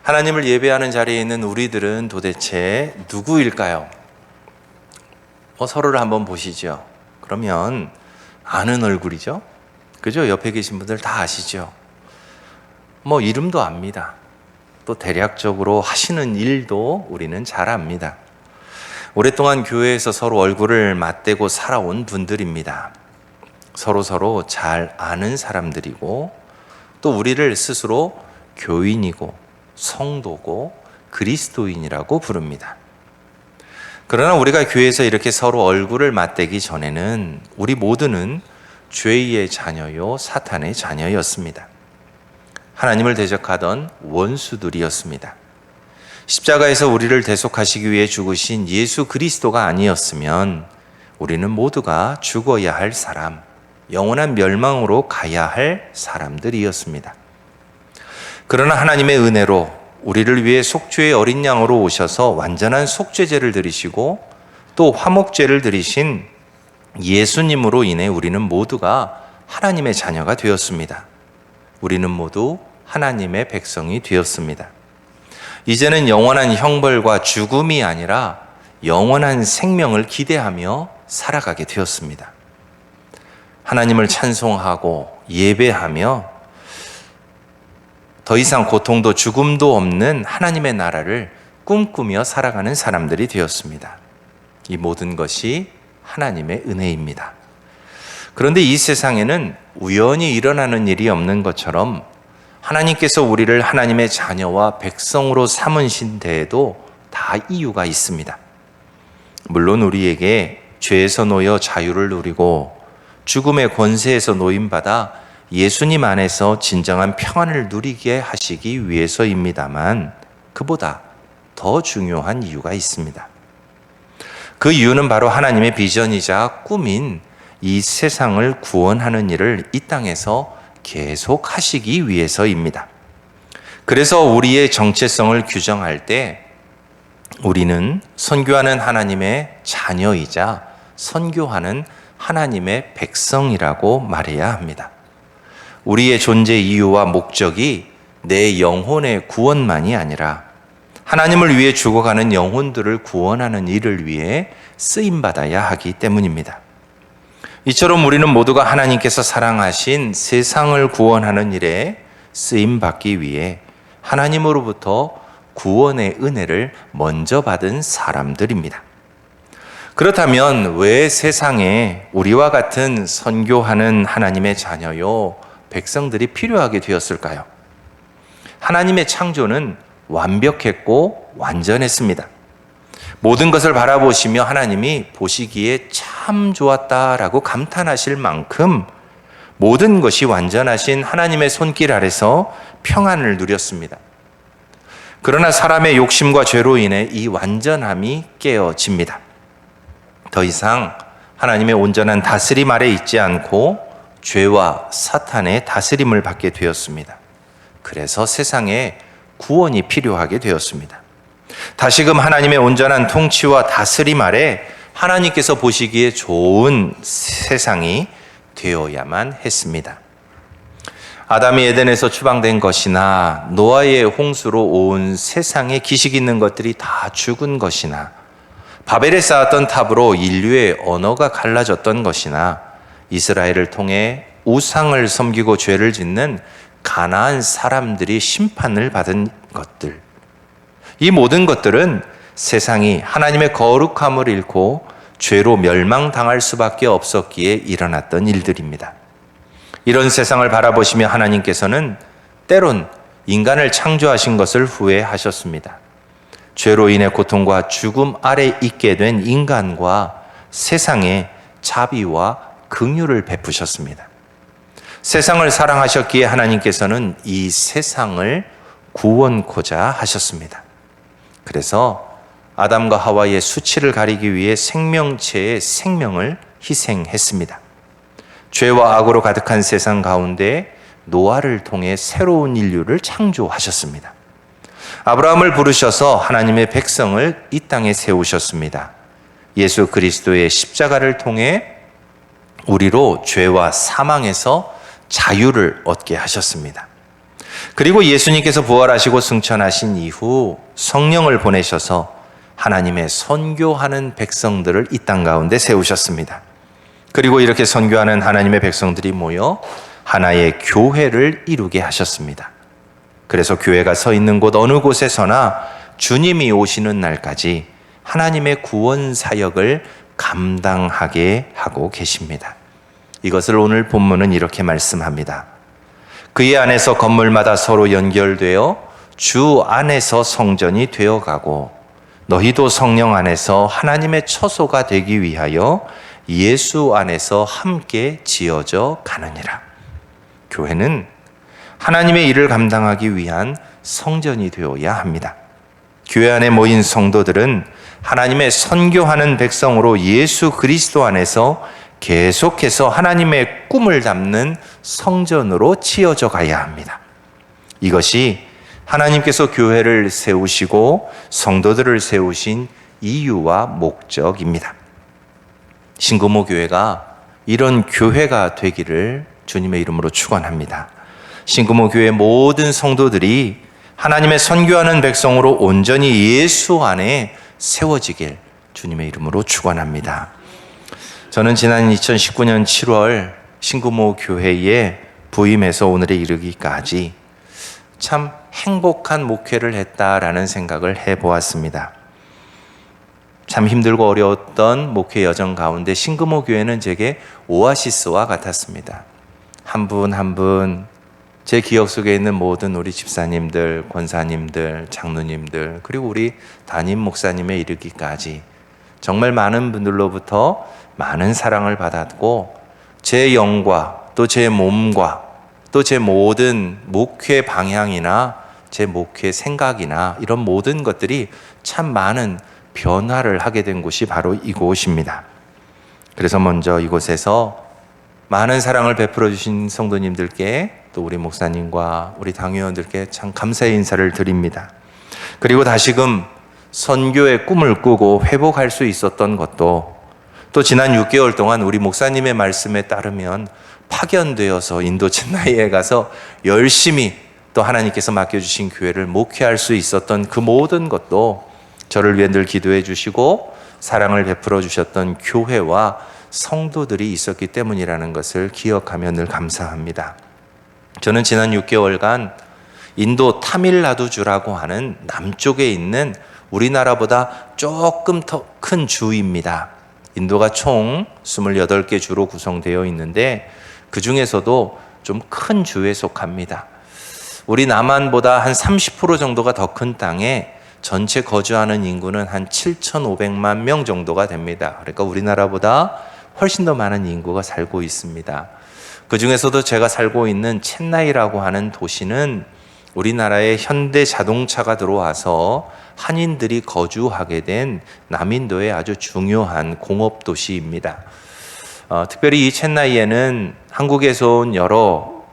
하나님을 예배하는 자리에 있는 우리들은 도대체 누구일까요? 서로를 한번 보시죠. 그러면 아는 얼굴이죠? 그죠? 옆에 계신 분들 다 아시죠? 이름도 압니다. 또 대략적으로 하시는 일도 우리는 잘 압니다. 오랫동안 교회에서 서로 얼굴을 맞대고 살아온 분들입니다. 서로 잘 아는 사람들이고 또 우리를 스스로 교인이고 성도고 그리스도인이라고 부릅니다. 그러나 우리가 교회에서 이렇게 서로 얼굴을 맞대기 전에는 우리 모두는 죄의 자녀요 사탄의 자녀였습니다. 하나님을 대적하던 원수들이었습니다. 십자가에서 우리를 대속하시기 위해 죽으신 예수 그리스도가 아니었으면 우리는 모두가 죽어야 할 사람, 영원한 멸망으로 가야 할 사람들이었습니다. 그러나 하나님의 은혜로 우리를 위해 속죄의 어린 양으로 오셔서 완전한 속죄제를 드리시고 또 화목제를 드리신 예수님으로 인해 우리는 모두가 하나님의 자녀가 되었습니다. 우리는 모두 하나님의 백성이 되었습니다. 이제는 영원한 형벌과 죽음이 아니라 영원한 생명을 기대하며 살아가게 되었습니다. 하나님을 찬송하고 예배하며 더 이상 고통도 죽음도 없는 하나님의 나라를 꿈꾸며 살아가는 사람들이 되었습니다. 이 모든 것이 하나님의 은혜입니다. 그런데 이 세상에는 우연히 일어나는 일이 없는 것처럼 하나님께서 우리를 하나님의 자녀와 백성으로 삼으신 데에도 다 이유가 있습니다. 물론 우리에게 죄에서 놓여 자유를 누리고 죽음의 권세에서 노임받아 예수님 안에서 진정한 평안을 누리게 하시기 위해서입니다만 그보다 더 중요한 이유가 있습니다. 그 이유는 바로 하나님의 비전이자 꿈인 이 세상을 구원하는 일을 이 땅에서 계속 하시기 위해서입니다. 그래서 우리의 정체성을 규정할 때 우리는 선교하는 하나님의 자녀이자 선교하는 하나님의 백성이라고 말해야 합니다. 우리의 존재 이유와 목적이 내 영혼의 구원만이 아니라 하나님을 위해 죽어가는 영혼들을 구원하는 일을 위해 쓰임받아야 하기 때문입니다. 이처럼 우리는 모두가 하나님께서 사랑하신 세상을 구원하는 일에 쓰임받기 위해 하나님으로부터 구원의 은혜를 먼저 받은 사람들입니다. 그렇다면 왜 세상에 우리와 같은 선교하는 하나님의 자녀요 백성들이 필요하게 되었을까요? 하나님의 창조는 완벽했고 완전했습니다. 모든 것을 바라보시며 하나님이 보시기에 참 좋았다라고 감탄하실 만큼 모든 것이 완전하신 하나님의 손길 아래서 평안을 누렸습니다. 그러나 사람의 욕심과 죄로 인해 이 완전함이 깨어집니다. 더 이상 하나님의 온전한 다스림 아래 있지 않고 죄와 사탄의 다스림을 받게 되었습니다. 그래서 세상에 구원이 필요하게 되었습니다. 다시금 하나님의 온전한 통치와 다스림 아래 하나님께서 보시기에 좋은 세상이 되어야만 했습니다. 아담이 에덴에서 추방된 것이나 노아의 홍수로 온 세상에 기식 있는 것들이 다 죽은 것이나 바벨에 쌓았던 탑으로 인류의 언어가 갈라졌던 것이나 이스라엘을 통해 우상을 섬기고 죄를 짓는 가나안 사람들이 심판을 받은 것들, 이 모든 것들은 세상이 하나님의 거룩함을 잃고 죄로 멸망당할 수밖에 없었기에 일어났던 일들입니다. 이런 세상을 바라보시며 하나님께서는 때론 인간을 창조하신 것을 후회하셨습니다. 죄로 인해 고통과 죽음 아래 있게 된 인간과 세상에 자비와 긍휼을 베푸셨습니다. 세상을 사랑하셨기에 하나님께서는 이 세상을 구원코자 하셨습니다. 그래서 아담과 하와의 수치를 가리기 위해 생명체의 생명을 희생했습니다. 죄와 악으로 가득한 세상 가운데 노아를 통해 새로운 인류를 창조하셨습니다. 아브라함을 부르셔서 하나님의 백성을 이 땅에 세우셨습니다. 예수 그리스도의 십자가를 통해 우리로 죄와 사망에서 자유를 얻게 하셨습니다. 그리고 예수님께서 부활하시고 승천하신 이후 성령을 보내셔서 하나님의 선교하는 백성들을 이 땅 가운데 세우셨습니다. 그리고 이렇게 선교하는 하나님의 백성들이 모여 하나의 교회를 이루게 하셨습니다. 그래서 교회가 서 있는 곳 어느 곳에서나 주님이 오시는 날까지 하나님의 구원 사역을 감당하게 하고 계십니다. 이것을 오늘 본문은 이렇게 말씀합니다. 그의 안에서 건물마다 서로 연결되어 주 안에서 성전이 되어가고 너희도 성령 안에서 하나님의 처소가 되기 위하여 예수 안에서 함께 지어져 가느니라. 교회는 하나님의 일을 감당하기 위한 성전이 되어야 합니다. 교회 안에 모인 성도들은 하나님의 선교하는 백성으로 예수 그리스도 안에서 계속해서 하나님의 꿈을 담는 성전으로 치어져 가야 합니다. 이것이 하나님께서 교회를 세우시고 성도들을 세우신 이유와 목적입니다. 신구모 교회가 이런 교회가 되기를 주님의 이름으로 축원합니다. 신구모 교회 모든 성도들이 하나님의 선교하는 백성으로 온전히 예수 안에 세워지길 주님의 이름으로 축원합니다. 저는 지난 2019년 7월 신구모 교회에 부임해서 오늘에 이르기까지 참 행복한 목회를 했다라는 생각을 해보았습니다. 참 힘들고 어려웠던 목회 여정 가운데 신구모 교회는 제게 오아시스와 같았습니다. 한 분 한 분 제 기억 속에 있는 모든 우리 집사님들, 권사님들, 장로님들, 그리고 우리 담임 목사님에 이르기까지 정말 많은 분들로부터 많은 사랑을 받았고 제 영과 또 제 몸과 또 제 모든 목회 방향이나 제 목회 생각이나 이런 모든 것들이 참 많은 변화를 하게 된 곳이 바로 이곳입니다. 그래서 먼저 이곳에서 많은 사랑을 베풀어 주신 성도님들께 또 우리 목사님과 우리 당회원들께 참 감사의 인사를 드립니다. 그리고 다시금 선교의 꿈을 꾸고 회복할 수 있었던 것도 또 지난 6개월 동안 우리 목사님의 말씀에 따르면 파견되어서 인도 첸나이에 가서 열심히 또 하나님께서 맡겨주신 교회를 목회할 수 있었던 그 모든 것도 저를 위해 늘 기도해 주시고 사랑을 베풀어 주셨던 교회와 성도들이 있었기 때문이라는 것을 기억하며 늘 감사합니다. 저는 지난 6개월간 인도 타밀나두주라고 하는 남쪽에 있는 우리나라보다 조금 더 큰 주입니다. 인도가 총 28개 주로 구성되어 있는데 그 중에서도 좀 큰 주에 속합니다. 우리 남한보다 한 30% 정도가 더 큰 땅에 전체 거주하는 인구는 한 7,500만 명 정도가 됩니다. 그러니까 우리나라보다 훨씬 더 많은 인구가 살고 있습니다. 그 중에서도 제가 살고 있는 첸나이라고 하는 도시는 우리나라에 현대 자동차가 들어와서 한인들이 거주하게 된 남인도의 아주 중요한 공업 도시입니다. 특별히 이 첸나이에는 한국에서 온 여러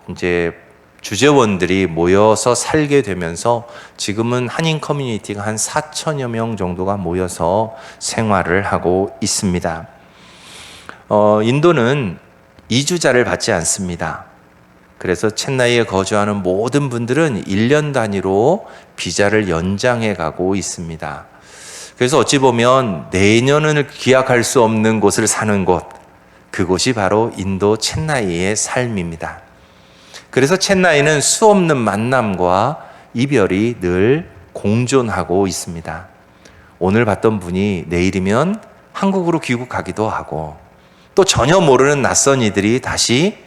주재원들이 모여서 살게 되면서 지금은 한인 커뮤니티가 한 4천여 명 정도가 모여서 생활을 하고 있습니다. 인도는 이주자를 받지 않습니다. 그래서 첸나이에 거주하는 모든 분들은 1년 단위로 비자를 연장해 가고 있습니다. 그래서 어찌 보면 내년을 기약할 수 없는 곳을 사는 곳, 그곳이 바로 인도 첸나이의 삶입니다. 그래서 첸나이는 수없는 만남과 이별이 늘 공존하고 있습니다. 오늘 봤던 분이 내일이면 한국으로 귀국하기도 하고 또 전혀 모르는 낯선 이들이 다시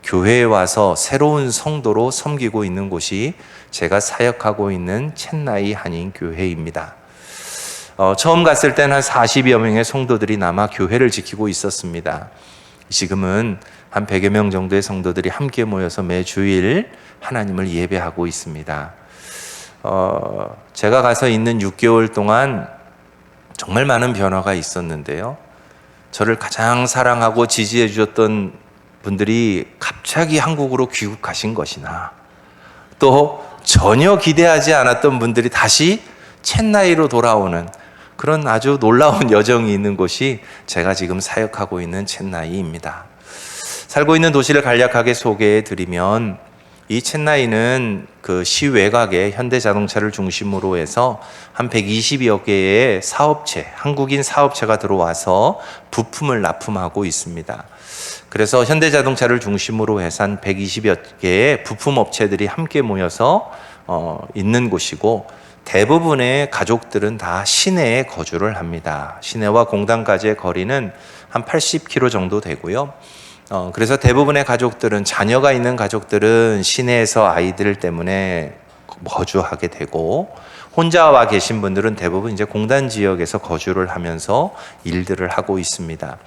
교회에 와서 새로운 성도로 섬기고 있는 곳이 제가 사역하고 있는 첸나이 한인교회입니다. 처음 갔을 때는 한 40여 명의 성도들이 남아 교회를 지키고 있었습니다. 지금은 한 100여 명 정도의 성도들이 함께 모여서 매주일 하나님을 예배하고 있습니다. 제가 가서 있는 6개월 동안 정말 많은 변화가 있었는데요. 저를 가장 사랑하고 지지해 주셨던 분들이 갑자기 한국으로 귀국하신 것이나 또 전혀 기대하지 않았던 분들이 다시 첸나이로 돌아오는 그런 아주 놀라운 여정이 있는 곳이 제가 지금 사역하고 있는 첸나이입니다. 살고 있는 도시를 간략하게 소개해 드리면 이 첸나이는 그 시외곽에 현대자동차를 중심으로 해서 한 120여 개의 사업체, 한국인 사업체가 들어와서 부품을 납품하고 있습니다. 그래서 현대자동차를 중심으로 해서 한 120여 개의 부품 업체들이 함께 모여서 있는 곳이고, 대부분의 가족들은 다 시내에 거주를 합니다. 시내와 공단까지의 거리는 한 80km 정도 되고요. 그래서 대부분의 가족들은, 자녀가 있는 가족들은 시내에서 아이들 때문에 거주하게 되고, 혼자 와 계신 분들은 대부분 이제 공단 지역에서 거주를 하면서 일들을 하고 있습니다.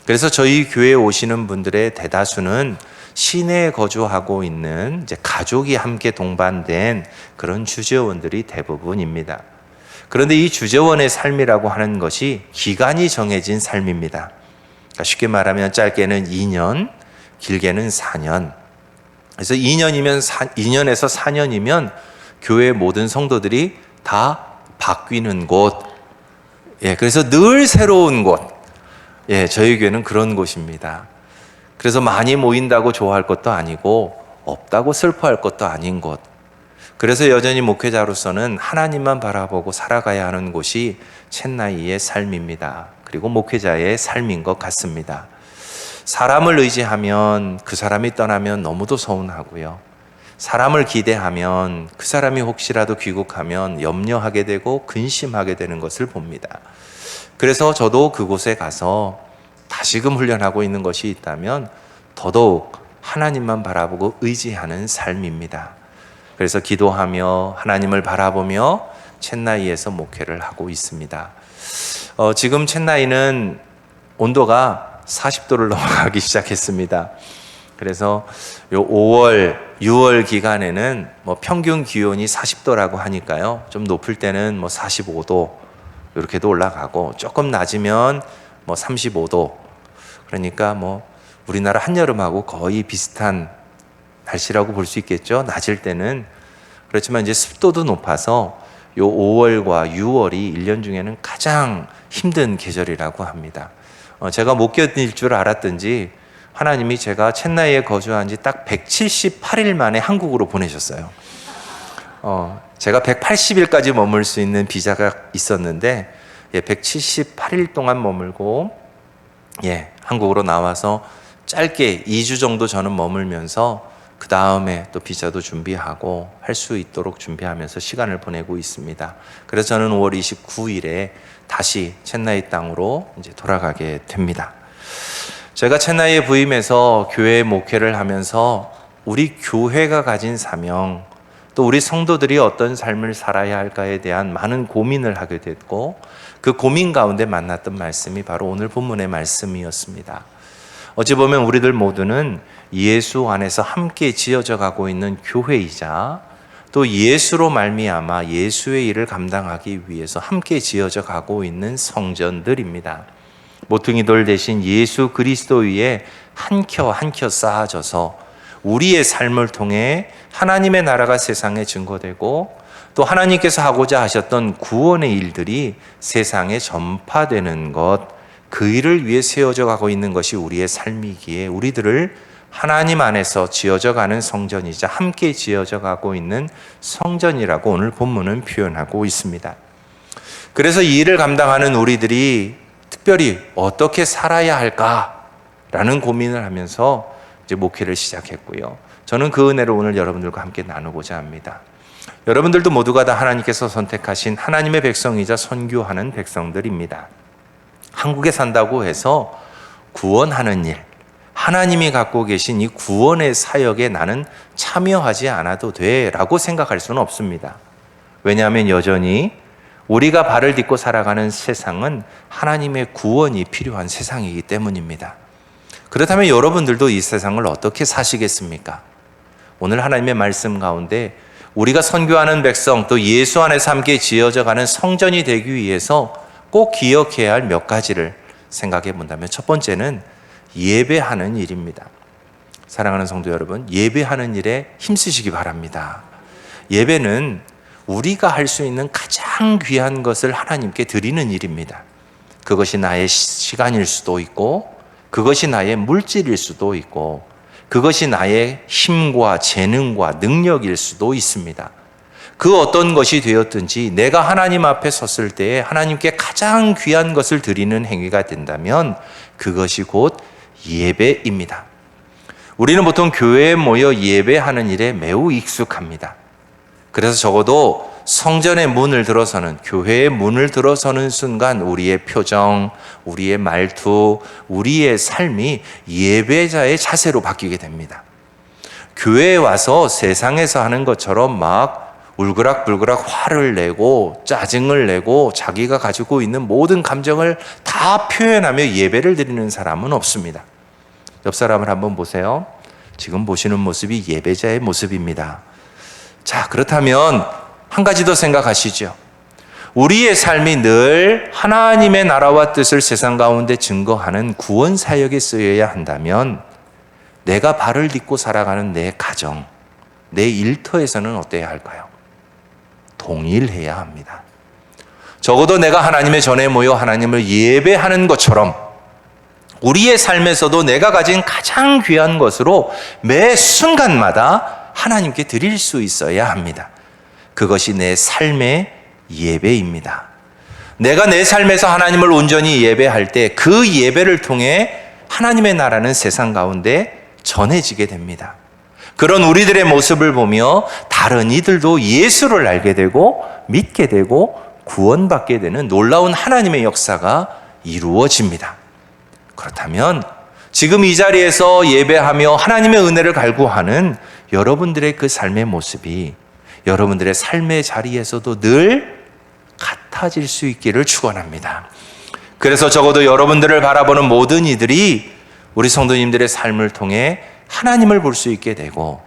그래서 저희 교회에 오시는 분들의 대다수는 시내에 거주하고 있는 이제 가족이 함께 동반된 그런 주재원들이 대부분입니다. 그런데 이 주재원의 삶이라고 하는 것이 기간이 정해진 삶입니다. 그러니까 쉽게 말하면 짧게는 2년, 길게는 4년. 그래서 2년에서 4년이면 교회 모든 성도들이 다 바뀌는 곳. 그래서 늘 새로운 곳. 저희 교회는 그런 곳입니다. 그래서 많이 모인다고 좋아할 것도 아니고 없다고 슬퍼할 것도 아닌 곳. 그래서 여전히 목회자로서는 하나님만 바라보고 살아가야 하는 곳이 첸나이의 삶입니다. 그리고 목회자의 삶인 것 같습니다. 사람을 의지하면 그 사람이 떠나면 너무도 서운하고요. 사람을 기대하면 그 사람이 혹시라도 귀국하면 염려하게 되고 근심하게 되는 것을 봅니다. 그래서 저도 그곳에 가서 다시금 훈련하고 있는 것이 있다면 더더욱 하나님만 바라보고 의지하는 삶입니다. 그래서 기도하며 하나님을 바라보며 첸나이에서 목회를 하고 있습니다. 지금 첸나이는 온도가 40도를 넘어가기 시작했습니다. 그래서 요 5월, 6월 기간에는 뭐 평균 기온이 40도라고 하니까요. 좀 높을 때는 뭐 45도 이렇게도 올라가고, 조금 낮으면 뭐 35도. 그러니까 뭐 우리나라 한여름하고 거의 비슷한 날씨라고 볼 수 있겠죠. 낮을 때는. 그렇지만 이제 습도도 높아서 요 5월과 6월이 1년 중에는 가장 힘든 계절이라고 합니다. 제가 못 견딜 줄 알았던지 하나님이 제가 첸나이에 거주한 지 딱 178일 만에 한국으로 보내셨어요. 제가 180일까지 머물 수 있는 비자가 있었는데 178일 동안 머물고 한국으로 나와서 짧게 2주 정도 저는 머물면서 그 다음에 또 비자도 준비하고 할 수 있도록 준비하면서 시간을 보내고 있습니다. 그래서 저는 5월 29일에 다시 첸나이 땅으로 이제 돌아가게 됩니다. 제가 첸나이에 부임해서 교회 목회를 하면서 우리 교회가 가진 사명, 또 우리 성도들이 어떤 삶을 살아야 할까에 대한 많은 고민을 하게 됐고, 그 고민 가운데 만났던 말씀이 바로 오늘 본문의 말씀이었습니다. 어찌 보면 우리들 모두는 예수 안에서 함께 지어져 가고 있는 교회이자 또 예수로 말미암아 예수의 일을 감당하기 위해서 함께 지어져 가고 있는 성전들입니다. 모퉁이 돌 대신 예수 그리스도 위에 한 켜 한 켜 쌓아져서 우리의 삶을 통해 하나님의 나라가 세상에 증거되고, 또 하나님께서 하고자 하셨던 구원의 일들이 세상에 전파되는 것, 그 일을 위해 세워져 가고 있는 것이 우리의 삶이기에 우리들을 하나님 안에서 지어져 가는 성전이자 함께 지어져 가고 있는 성전이라고 오늘 본문은 표현하고 있습니다. 그래서 이 일을 감당하는 우리들이 특별히 어떻게 살아야 할까라는 고민을 하면서 이제 목회를 시작했고요. 저는 그 은혜를 오늘 여러분들과 함께 나누고자 합니다. 여러분들도 모두가 다 하나님께서 선택하신 하나님의 백성이자 선교하는 백성들입니다. 한국에 산다고 해서 구원하는 일, 하나님이 갖고 계신 이 구원의 사역에 나는 참여하지 않아도 돼라고 생각할 수는 없습니다. 왜냐하면 여전히 우리가 발을 딛고 살아가는 세상은 하나님의 구원이 필요한 세상이기 때문입니다. 그렇다면 여러분들도 이 세상을 어떻게 사시겠습니까? 오늘 하나님의 말씀 가운데 우리가 선교하는 백성, 또 예수 안에서 함께 지어져 가는 성전이 되기 위해서 꼭 기억해야 할 몇 가지를 생각해 본다면, 첫 번째는 예배하는 일입니다. 사랑하는 성도 여러분, 예배하는 일에 힘쓰시기 바랍니다. 예배는 우리가 할 수 있는 가장 귀한 것을 하나님께 드리는 일입니다. 그것이 나의 시간일 수도 있고, 그것이 나의 물질일 수도 있고, 그것이 나의 힘과 재능과 능력일 수도 있습니다. 그 어떤 것이 되었든지 내가 하나님 앞에 섰을 때에 하나님께 가장 귀한 것을 드리는 행위가 된다면 그것이 곧 예배입니다. 우리는 보통 교회에 모여 예배하는 일에 매우 익숙합니다. 그래서 적어도 성전의 문을 들어서는, 교회의 문을 들어서는 순간 우리의 표정, 우리의 말투, 우리의 삶이 예배자의 자세로 바뀌게 됩니다. 교회에 와서 세상에서 하는 것처럼 막 울그락불그락 화를 내고 짜증을 내고 자기가 가지고 있는 모든 감정을 다 표현하며 예배를 드리는 사람은 없습니다. 옆 사람을 한번 보세요. 지금 보시는 모습이 예배자의 모습입니다. 자, 그렇다면 한 가지 더 생각하시죠. 우리의 삶이 늘 하나님의 나라와 뜻을 세상 가운데 증거하는 구원 사역에 쓰여야 한다면 내가 발을 딛고 살아가는 내 가정, 내 일터에서는 어때야 할까요? 동일해야 합니다. 적어도 내가 하나님의 전에 모여 하나님을 예배하는 것처럼 우리의 삶에서도 내가 가진 가장 귀한 것으로 매 순간마다 하나님께 드릴 수 있어야 합니다. 그것이 내 삶의 예배입니다. 내가 내 삶에서 하나님을 온전히 예배할 때 그 예배를 통해 하나님의 나라는 세상 가운데 전해지게 됩니다. 그런 우리들의 모습을 보며 다른 이들도 예수를 알게 되고 믿게 되고 구원받게 되는 놀라운 하나님의 역사가 이루어집니다. 그렇다면 지금 이 자리에서 예배하며 하나님의 은혜를 갈구하는 여러분들의 그 삶의 모습이 여러분들의 삶의 자리에서도 늘 같아질 수 있기를 축원합니다. 그래서 적어도 여러분들을 바라보는 모든 이들이 우리 성도님들의 삶을 통해 하나님을 볼 수 있게 되고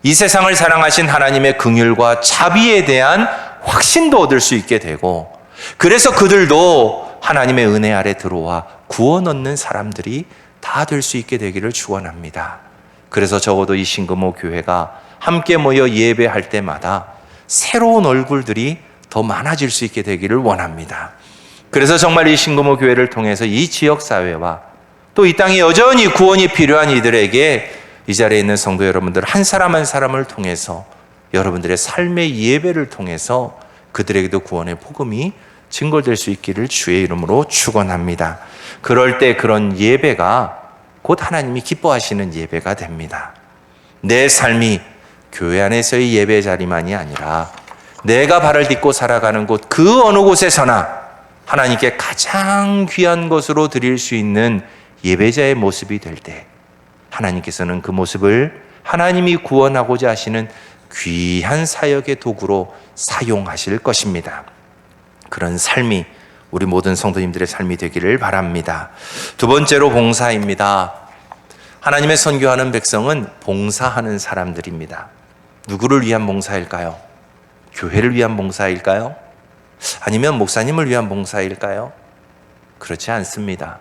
이 세상을 사랑하신 하나님의 긍휼과 자비에 대한 확신도 얻을 수 있게 되고 그래서 그들도 하나님의 은혜 아래 들어와 구원 얻는 사람들이 다 될 수 있게 되기를 축원합니다. 그래서 적어도 이 신금호 교회가 함께 모여 예배할 때마다 새로운 얼굴들이 더 많아질 수 있게 되기를 원합니다. 그래서 정말 이 신금호 교회를 통해서 이 지역사회와 또 이 땅에 여전히 구원이 필요한 이들에게 이 자리에 있는 성도 여러분들 한 사람 한 사람을 통해서 여러분들의 삶의 예배를 통해서 그들에게도 구원의 복음이 증거될 수 있기를 주의 이름으로 축원합니다. 그럴 때 그런 예배가 곧 하나님이 기뻐하시는 예배가 됩니다. 내 삶이 교회 안에서의 예배 자리만이 아니라 내가 발을 딛고 살아가는 곳 그 어느 곳에서나 하나님께 가장 귀한 것으로 드릴 수 있는 예배자의 모습이 될 때 하나님께서는 그 모습을 하나님이 구원하고자 하시는 귀한 사역의 도구로 사용하실 것입니다. 그런 삶이 우리 모든 성도님들의 삶이 되기를 바랍니다. 두 번째로 봉사입니다. 하나님의 선교하는 백성은 봉사하는 사람들입니다. 누구를 위한 봉사일까요? 교회를 위한 봉사일까요? 아니면 목사님을 위한 봉사일까요? 그렇지 않습니다.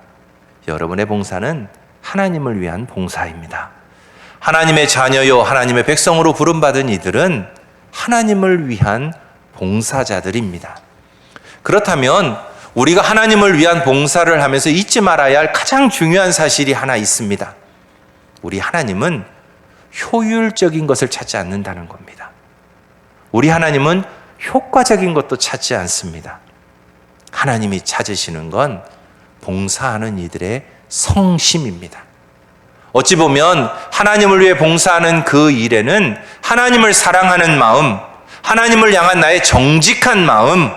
여러분의 봉사는 하나님을 위한 봉사입니다. 하나님의 자녀요 하나님의 백성으로 부름받은 이들은 하나님을 위한 봉사자들입니다. 그렇다면 우리가 하나님을 위한 봉사를 하면서 잊지 말아야 할 가장 중요한 사실이 하나 있습니다. 우리 하나님은 효율적인 것을 찾지 않는다는 겁니다. 우리 하나님은 효과적인 것도 찾지 않습니다. 하나님이 찾으시는 건 봉사하는 이들의 성심입니다. 어찌 보면 하나님을 위해 봉사하는 그 일에는 하나님을 사랑하는 마음, 하나님을 향한 나의 정직한 마음,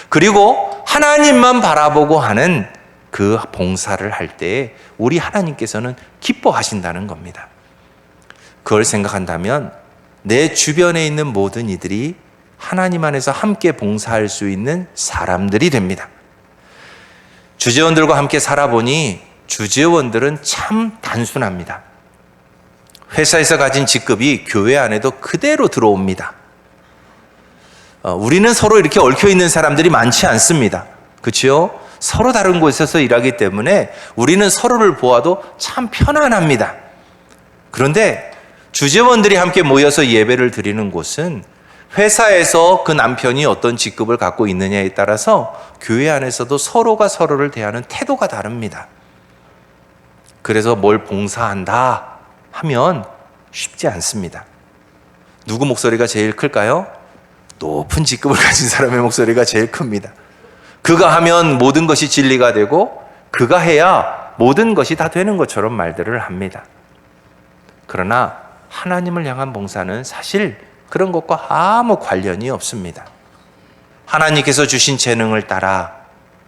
그리고 하나님만 바라보고 하는 그 봉사를 할 때 우리 하나님께서는 기뻐하신다는 겁니다. 그걸 생각한다면 내 주변에 있는 모든 이들이 하나님 안에서 함께 봉사할 수 있는 사람들이 됩니다. 주재원들과 함께 살아보니 주재원들은 참 단순합니다. 회사에서 가진 직급이 교회 안에도 그대로 들어옵니다. 우리는 서로 이렇게 얽혀있는 사람들이 많지 않습니다. 그렇죠? 서로 다른 곳에서 일하기 때문에 우리는 서로를 보아도 참 편안합니다. 그런데 주재원들이 함께 모여서 예배를 드리는 곳은 회사에서 그 남편이 어떤 직급을 갖고 있느냐에 따라서 교회 안에서도 서로가 서로를 대하는 태도가 다릅니다. 그래서 뭘 봉사한다 하면 쉽지 않습니다. 누구 목소리가 제일 클까요? 높은 직급을 가진 사람의 목소리가 제일 큽니다. 그가 하면 모든 것이 진리가 되고 그가 해야 모든 것이 다 되는 것처럼 말들을 합니다. 그러나 하나님을 향한 봉사는 사실 그런 것과 아무 관련이 없습니다. 하나님께서 주신 재능을 따라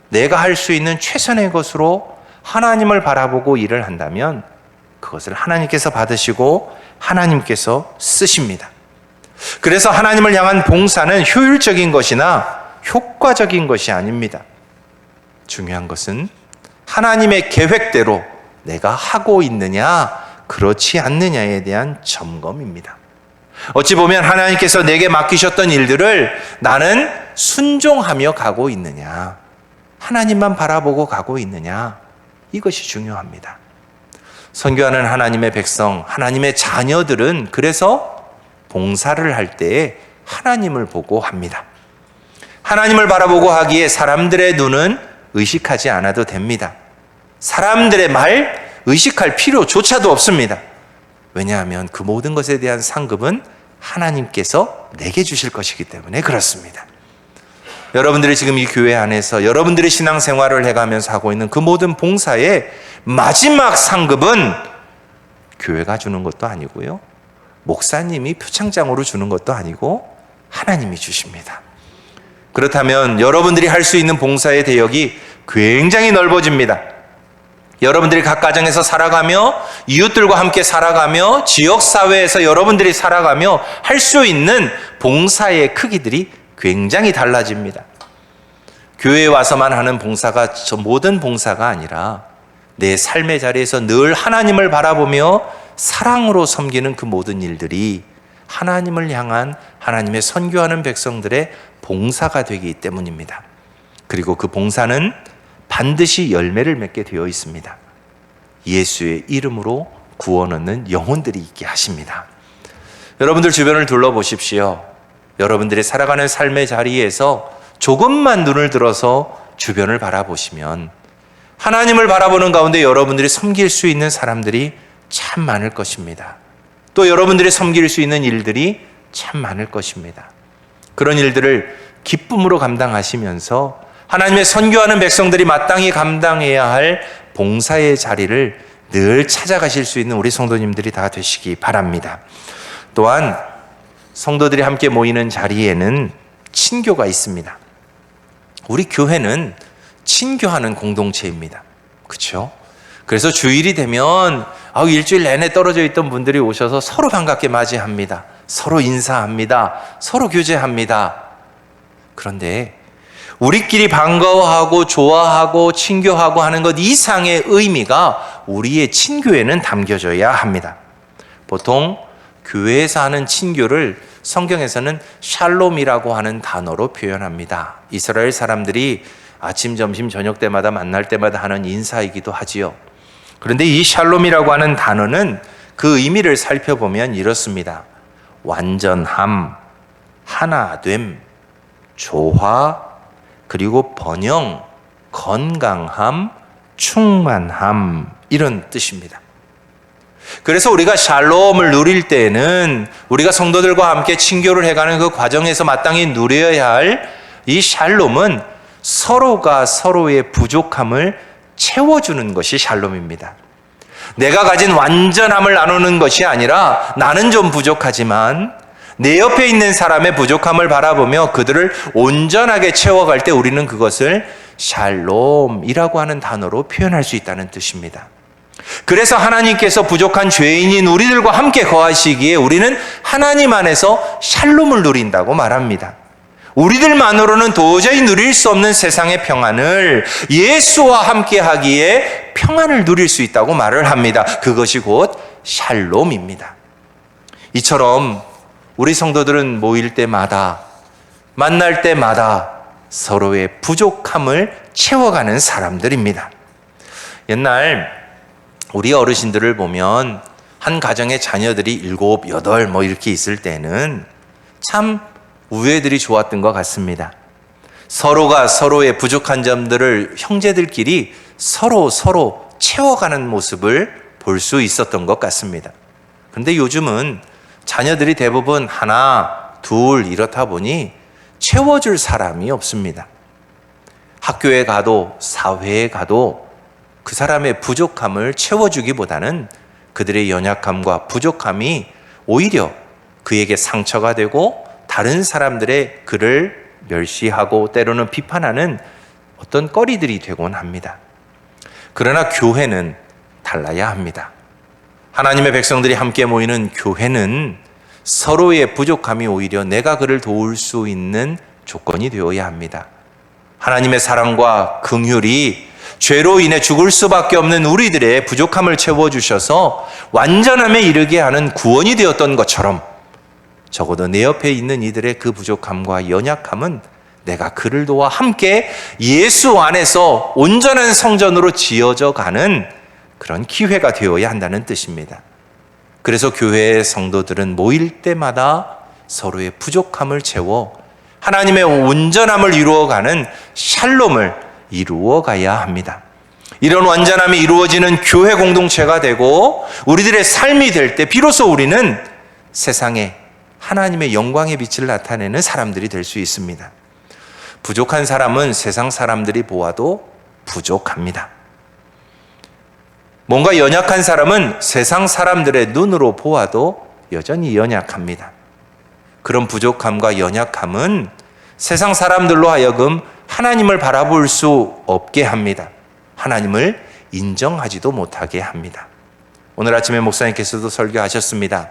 내가 할 수 있는 최선의 것으로 하나님을 바라보고 일을 한다면 그것을 하나님께서 받으시고 하나님께서 쓰십니다. 그래서 하나님을 향한 봉사는 효율적인 것이나 효과적인 것이 아닙니다. 중요한 것은 하나님의 계획대로 내가 하고 있느냐, 그렇지 않느냐에 대한 점검입니다. 어찌 보면 하나님께서 내게 맡기셨던 일들을 나는 순종하며 가고 있느냐, 하나님만 바라보고 가고 있느냐, 이것이 중요합니다. 선교하는 하나님의 백성, 하나님의 자녀들은 그래서 봉사를 할 때에 하나님을 보고 합니다. 하나님을 바라보고 하기에 사람들의 눈은 의식하지 않아도 됩니다. 사람들의 말 의식할 필요조차도 없습니다. 왜냐하면 그 모든 것에 대한 상급은 하나님께서 내게 주실 것이기 때문에 그렇습니다. 여러분들이 지금 이 교회 안에서 여러분들의 신앙생활을 해가면서 하고 있는 그 모든 봉사의 마지막 상급은 교회가 주는 것도 아니고요, 목사님이 표창장으로 주는 것도 아니고 하나님이 주십니다. 그렇다면 여러분들이 할 수 있는 봉사의 대역이 굉장히 넓어집니다. 여러분들이 각 가정에서 살아가며 이웃들과 함께 살아가며 지역사회에서 여러분들이 살아가며 할 수 있는 봉사의 크기들이 굉장히 달라집니다. 교회에 와서만 하는 봉사가 저 모든 봉사가 아니라 내 삶의 자리에서 늘 하나님을 바라보며 사랑으로 섬기는 그 모든 일들이 하나님을 향한 하나님의 선교하는 백성들의 봉사가 되기 때문입니다. 그리고 그 봉사는 반드시 열매를 맺게 되어 있습니다. 예수의 이름으로 구원 얻는 영혼들이 있게 하십니다. 여러분들 주변을 둘러보십시오. 여러분들이 살아가는 삶의 자리에서 조금만 눈을 들어서 주변을 바라보시면 하나님을 바라보는 가운데 여러분들이 섬길 수 있는 사람들이 참 많을 것입니다. 또 여러분들이 섬길 수 있는 일들이 참 많을 것입니다. 그런 일들을 기쁨으로 감당하시면서 하나님의 선교하는 백성들이 마땅히 감당해야 할 봉사의 자리를 늘 찾아가실 수 있는 우리 성도님들이 다 되시기 바랍니다. 또한 성도들이 함께 모이는 자리에는 친교가 있습니다. 우리 교회는 친교하는 공동체입니다. 그렇죠? 그래서 주일이 되면 일주일 내내 떨어져 있던 분들이 오셔서 서로 반갑게 맞이합니다. 서로 인사합니다. 서로 교제합니다. 그런데 우리끼리 반가워하고 좋아하고 친교하고 하는 것 이상의 의미가 우리의 친교에는 담겨져야 합니다. 보통 교회에서 하는 친교를 성경에서는 샬롬이라고 하는 단어로 표현합니다. 이스라엘 사람들이 아침, 점심, 저녁 때마다 만날 때마다 하는 인사이기도 하지요. 그런데 이 샬롬이라고 하는 단어는 그 의미를 살펴보면 이렇습니다. 완전함, 하나됨, 조화, 그리고 번영, 건강함, 충만함, 이런 뜻입니다. 그래서 우리가 샬롬을 누릴 때에는 우리가 성도들과 함께 친교를 해가는 그 과정에서 마땅히 누려야 할 이 샬롬은 서로가 서로의 부족함을 채워주는 것이 샬롬입니다. 내가 가진 완전함을 나누는 것이 아니라 나는 좀 부족하지만 내 옆에 있는 사람의 부족함을 바라보며 그들을 온전하게 채워갈 때 우리는 그것을 샬롬이라고 하는 단어로 표현할 수 있다는 뜻입니다. 그래서 하나님께서 부족한 죄인인 우리들과 함께 거하시기에 우리는 하나님 안에서 샬롬을 누린다고 말합니다. 우리들만으로는 도저히 누릴 수 없는 세상의 평안을 예수와 함께 하기에 평안을 누릴 수 있다고 말을 합니다. 그것이 곧 샬롬입니다. 이처럼 우리 성도들은 모일 때마다 만날 때마다 서로의 부족함을 채워가는 사람들입니다. 옛날 우리 어르신들을 보면 한 가정의 자녀들이 7, 8 이렇게 있을 때는 참 우애들이 좋았던 것 같습니다. 서로가 서로의 부족한 점들을 형제들끼리 서로 채워가는 모습을 볼 수 있었던 것 같습니다. 그런데 요즘은 자녀들이 대부분 하나, 둘 이렇다 보니 채워줄 사람이 없습니다. 학교에 가도 사회에 가도 그 사람의 부족함을 채워주기보다는 그들의 연약함과 부족함이 오히려 그에게 상처가 되고 다른 사람들의 그를 멸시하고 때로는 비판하는 어떤 거리들이 되곤 합니다. 그러나 교회는 달라야 합니다. 하나님의 백성들이 함께 모이는 교회는 서로의 부족함이 오히려 내가 그를 도울 수 있는 조건이 되어야 합니다. 하나님의 사랑과 긍휼이 죄로 인해 죽을 수밖에 없는 우리들의 부족함을 채워주셔서 완전함에 이르게 하는 구원이 되었던 것처럼 적어도 내 옆에 있는 이들의 그 부족함과 연약함은 내가 그를 도와 함께 예수 안에서 온전한 성전으로 지어져 가는 그런 기회가 되어야 한다는 뜻입니다. 그래서 교회의 성도들은 모일 때마다 서로의 부족함을 채워 하나님의 온전함을 이루어가는 샬롬을 이루어가야 합니다. 이런 완전함이 이루어지는 교회 공동체가 되고 우리들의 삶이 될 때 비로소 우리는 세상에 하나님의 영광의 빛을 나타내는 사람들이 될 수 있습니다. 부족한 사람은 세상 사람들이 보아도 부족합니다. 뭔가 연약한 사람은 세상 사람들의 눈으로 보아도 여전히 연약합니다. 그런 부족함과 연약함은 세상 사람들로 하여금 하나님을 바라볼 수 없게 합니다. 하나님을 인정하지도 못하게 합니다. 오늘 아침에 목사님께서도 설교하셨습니다.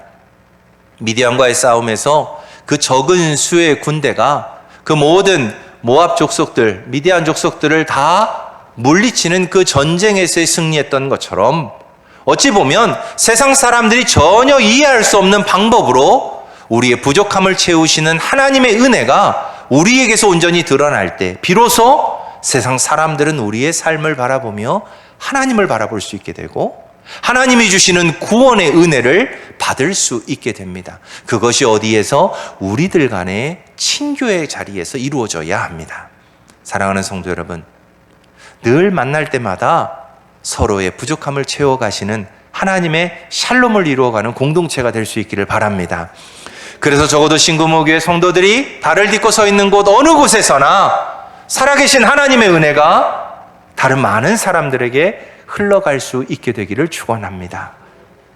미디안과의 싸움에서 그 적은 수의 군대가 그 모든 모압 족속들, 미디안 족속들을 다 물리치는 그 전쟁에서 승리했던 것처럼 어찌 보면 세상 사람들이 전혀 이해할 수 없는 방법으로 우리의 부족함을 채우시는 하나님의 은혜가 우리에게서 온전히 드러날 때 비로소 세상 사람들은 우리의 삶을 바라보며 하나님을 바라볼 수 있게 되고 하나님이 주시는 구원의 은혜를 받을 수 있게 됩니다. 그것이 어디에서? 우리들 간의 친교의 자리에서 이루어져야 합니다. 사랑하는 성도 여러분, 늘 만날 때마다 서로의 부족함을 채워가시는 하나님의 샬롬을 이루어가는 공동체가 될 수 있기를 바랍니다. 그래서 적어도 신구모교회 성도들이 발을 딛고 서 있는 곳 어느 곳에서나 살아계신 하나님의 은혜가 다른 많은 사람들에게 흘러갈 수 있게 되기를 축원합니다.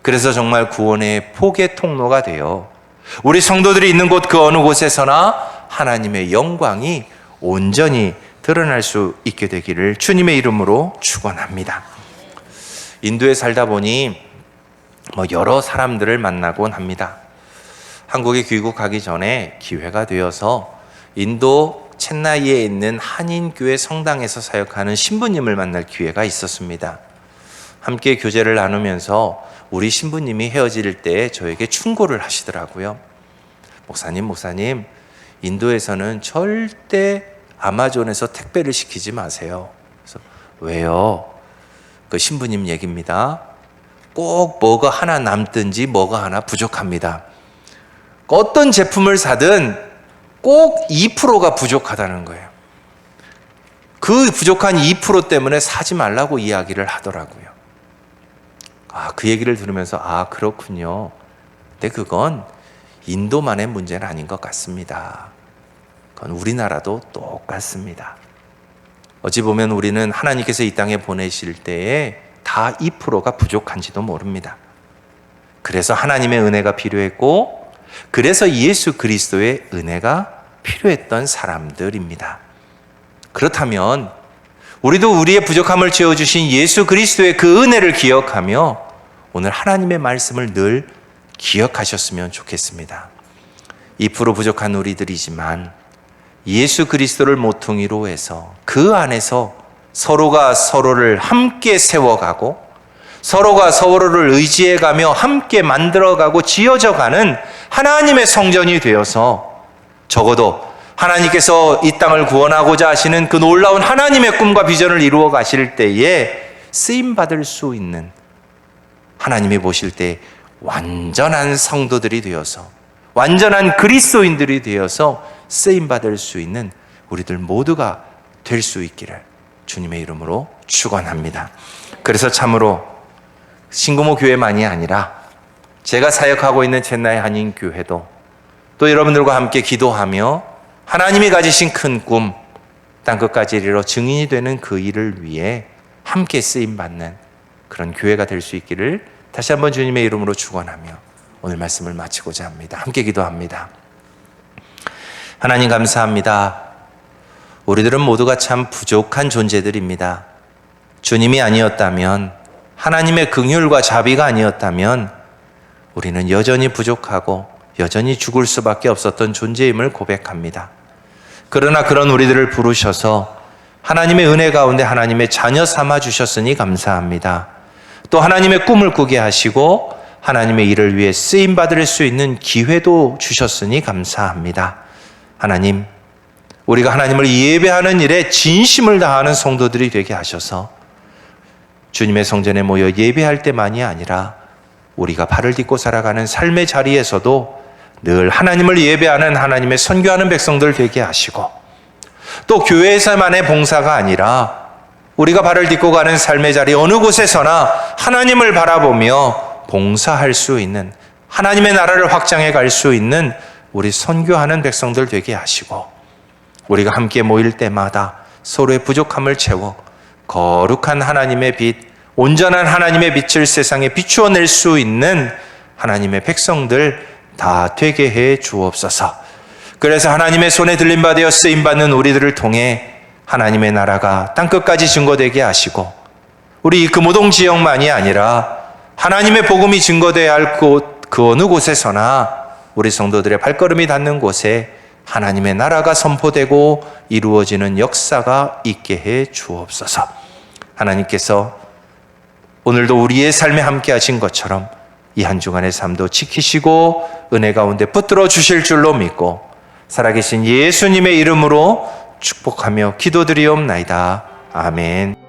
그래서 정말 구원의 포개 통로가 되어 우리 성도들이 있는 곳 그 어느 곳에서나 하나님의 영광이 온전히 드러날 수 있게 되기를 주님의 이름으로 축원합니다. 인도에 살다 보니 여러 사람들을 만나곤 합니다. 한국에 귀국하기 전에 기회가 되어서 인도 첸나이에 있는 한인교회 성당에서 사역하는 신부님을 만날 기회가 있었습니다. 함께 교제를 나누면서 우리 신부님이 헤어질 때 저에게 충고를 하시더라고요. 목사님, 인도에서는 절대 아마존에서 택배를 시키지 마세요. 그래서 왜요? 그 신부님 얘기입니다. 꼭 뭐가 하나 남든지 뭐가 하나 부족합니다. 어떤 제품을 사든 꼭 2%가 부족하다는 거예요. 그 부족한 2% 때문에 사지 말라고 이야기를 하더라고요. 그 얘기를 들으면서 그렇군요. 근데 그건 인도만의 문제는 아닌 것 같습니다. 그건 우리나라도 똑같습니다. 어찌 보면 우리는 하나님께서 이 땅에 보내실 때에 다 2%가 부족한지도 모릅니다. 그래서 하나님의 은혜가 필요했고 그래서 예수 그리스도의 은혜가 필요했던 사람들입니다. 그렇다면 우리도 우리의 부족함을 채워주신 예수 그리스도의 그 은혜를 기억하며 오늘 하나님의 말씀을 늘 기억하셨으면 좋겠습니다. 2% 부족한 우리들이지만 예수 그리스도를 모퉁이로 해서 그 안에서 서로가 서로를 함께 세워가고 서로가 서로를 의지해가며 함께 만들어가고 지어져가는 하나님의 성전이 되어서 적어도 하나님께서 이 땅을 구원하고자 하시는 그 놀라운 하나님의 꿈과 비전을 이루어 가실 때에 쓰임받을 수 있는 하나님이 보실 때 완전한 성도들이 되어서 완전한 그리스도인들이 되어서 쓰임받을 수 있는 우리들 모두가 될 수 있기를 주님의 이름으로 축원합니다. 그래서 참으로 신구모 교회만이 아니라 제가 사역하고 있는 첸나이 한인교회도 또 여러분들과 함께 기도하며 하나님이 가지신 큰 꿈, 땅끝까지 이르러 증인이 되는 그 일을 위해 함께 쓰임받는 그런 교회가 될 수 있기를 다시 한번 주님의 이름으로 축원하며 오늘 말씀을 마치고자 합니다. 함께 기도합니다. 하나님 감사합니다. 우리들은 모두가 참 부족한 존재들입니다. 주님이 아니었다면, 하나님의 긍휼과 자비가 아니었다면 우리는 여전히 부족하고 여전히 죽을 수밖에 없었던 존재임을 고백합니다. 그러나 그런 우리들을 부르셔서 하나님의 은혜 가운데 하나님의 자녀 삼아 주셨으니 감사합니다. 또 하나님의 꿈을 꾸게 하시고 하나님의 일을 위해 쓰임받을 수 있는 기회도 주셨으니 감사합니다. 하나님, 우리가 하나님을 예배하는 일에 진심을 다하는 성도들이 되게 하셔서 주님의 성전에 모여 예배할 때만이 아니라 우리가 발을 딛고 살아가는 삶의 자리에서도 늘 하나님을 예배하는 하나님의 선교하는 백성들 되게 하시고 또 교회에서만의 봉사가 아니라 우리가 발을 딛고 가는 삶의 자리 어느 곳에서나 하나님을 바라보며 봉사할 수 있는 하나님의 나라를 확장해 갈 수 있는 우리 선교하는 백성들 되게 하시고 우리가 함께 모일 때마다 서로의 부족함을 채워 거룩한 하나님의 빛, 온전한 하나님의 빛을 세상에 비추어 낼 수 있는 하나님의 백성들 다 되게 해 주옵소서. 그래서 하나님의 손에 들림받아 쓰임받는 우리들을 통해 하나님의 나라가 땅끝까지 증거되게 하시고 우리 금오동 지역만이 아니라 하나님의 복음이 증거되어야 할 곳, 그 어느 곳에서나 우리 성도들의 발걸음이 닿는 곳에 하나님의 나라가 선포되고 이루어지는 역사가 있게 해 주옵소서. 하나님께서 오늘도 우리의 삶에 함께 하신 것처럼 이 한 주간의 삶도 지키시고 은혜 가운데 붙들어 주실 줄로 믿고 살아계신 예수님의 이름으로 축복하며 기도드리옵나이다. 아멘.